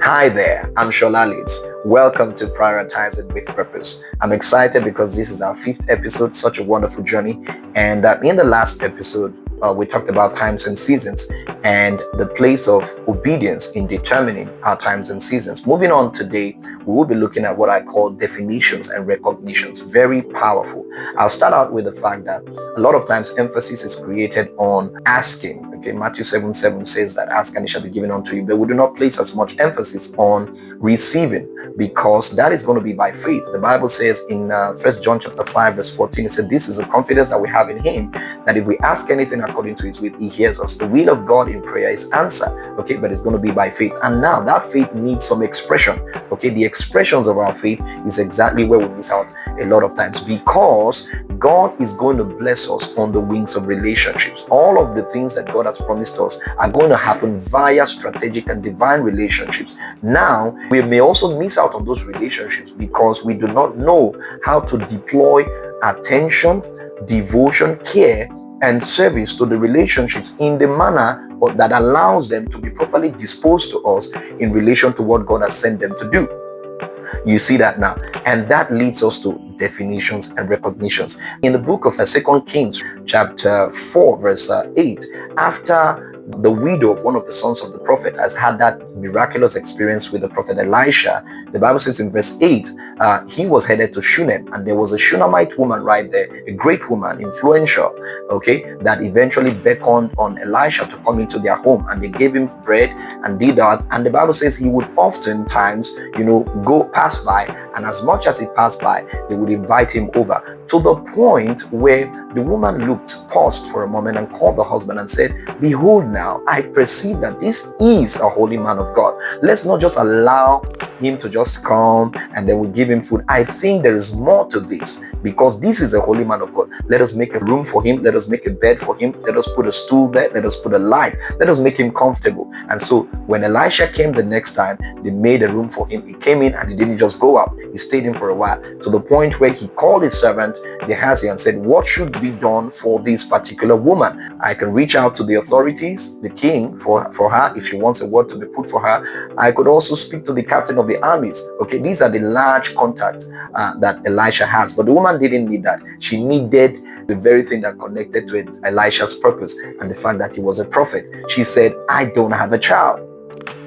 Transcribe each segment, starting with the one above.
Hi there, I'm Shola Leeds. Welcome to Prioritizing with Purpose. I'm excited because this is our fifth episode, such a wonderful journey. And in the last episode, we talked about times and seasons and the place of obedience in determining our times and seasons. Moving on today, we will be looking at what I call definitions and recognitions. Very powerful. I'll start out with the fact that a lot of times emphasis is created on asking. Okay, Matthew 7:7 says that ask and it shall be given unto you, but we do not place as much emphasis on receiving because that is going to be by faith. The Bible says in 1 John chapter 5 verse 14, it said, this is the confidence that we have in him, that if we ask anything according to his will, he hears us. The will of God in prayer is answer, okay, but it's going to be by faith. And now that faith needs some expression, okay. The expressions of our faith is exactly where we miss out a lot of times, because God is going to bless us on the wings of relationships. All of the things that God has promised us are going to happen via strategic and divine relationships. Now, we may also miss out on those relationships because we do not know how to deploy attention, devotion, care, and service to the relationships in the manner that allows them to be properly disposed to us in relation to what God has sent them to do. You see that now, and that leads us to definitions and recognitions. In the book of 2 Kings chapter 4 verse 8, after the widow of one of the sons of the prophet has had that miraculous experience with the prophet Elisha, the Bible says in verse 8, he was headed to Shunem, and there was a Shunammite woman right there, a great woman, influential, okay, that eventually beckoned on Elisha to come into their home, and they gave him bread and did that. And the Bible says he would oftentimes, go pass by, and as much as he passed by, they would invite him over, to the point where the woman paused for a moment and called the husband and said, behold, now I perceive that this is a holy man of God. Let's not just allow him to just come and then we give him food. I think there is more to this, because this is a holy man of God. Let us make a room for him. Let us make a bed for him. Let us put a stool there. Let us put a light. Let us make him comfortable. And so when Elisha came the next time, they made a room for him. He came in and he didn't just go out. He stayed in for a while, to the point where he called his servant Gehazi and said, what should be done for this particular woman? I can reach out to the authorities, the king, for her, if she wants a word to be put for her. I could also speak to the captain of the armies. Okay, these are the large contacts that Elisha has. But the woman didn't need that. She needed the very thing that connected to Elisha's purpose and the fact that he was a prophet. She said, I don't have a child.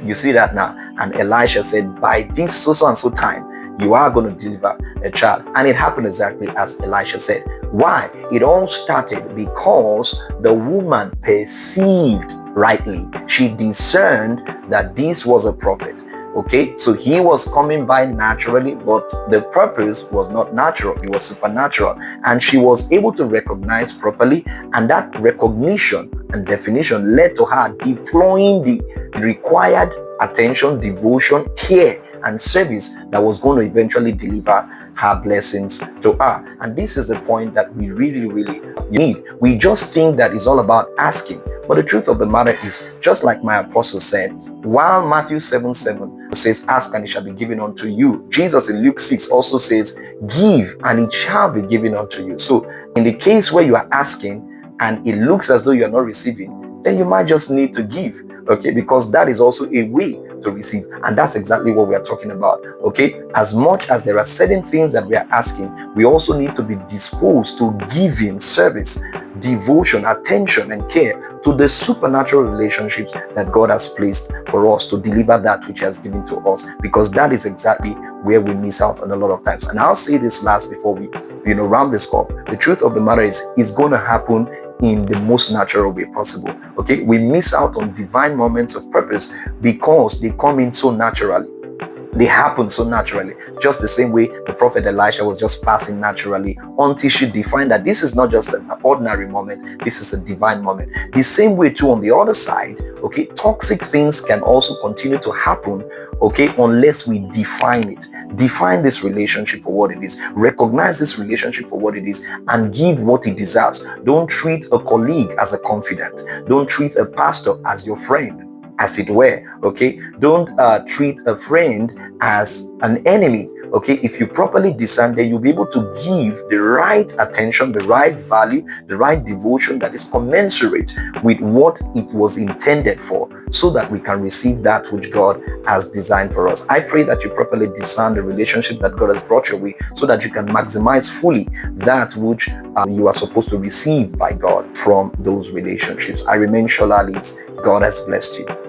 You see that now? And Elisha said, by this so and so time, you are going to deliver a child. And it happened exactly as Elisha said. Why? It all started because the woman perceived rightly. She discerned that this was a prophet. Okay, so he was coming by naturally, but the purpose was not natural, it was supernatural. And she was able to recognize properly, and that recognition and definition led to her deploying the required attention, devotion, care, and service that was going to eventually deliver her blessings to her. And this is the point that we really need. We just think that it's all about asking, but the truth of the matter is, just like my apostle said, while Matthew 7:7 says, ask and it shall be given unto you, Jesus in Luke 6 also says, give and it shall be given unto you. So in the case where you are asking and it looks as though you are not receiving, then you might just need to give, okay, because that is also a way to receive. And that's exactly what we are talking about. Okay, as much as there are certain things that we are asking, we also need to be disposed to giving service, devotion, attention, and care to the supernatural relationships that God has placed for us to deliver that which He has given to us, because that is exactly where we miss out on a lot of times. And I'll say this last before we round this up. The truth of the matter is, it's going to happen in the most natural way possible. Okay, we miss out on divine moments of purpose because they come in so naturally. They happen so naturally, just the same way the prophet Elisha was just passing naturally, until she defined that this is not just an ordinary moment, this is a divine moment. The same way too on the other side, okay, toxic things can also continue to happen, okay, unless we define it. Define this relationship for what it is, recognize this relationship for what it is, and give what it deserves. Don't treat a colleague as a confidant. Don't treat a pastor as your friend. as it were. Okay, don't treat a friend as an enemy. Okay, if you properly discern, then you'll be able to give the right attention, the right value, the right devotion that is commensurate with what it was intended for, so that we can receive that which God has designed for us. I pray that you properly discern the relationship that God has brought your way, so that you can maximize fully that which you are supposed to receive by God from those relationships. I remain Shola Leeds. God has blessed you.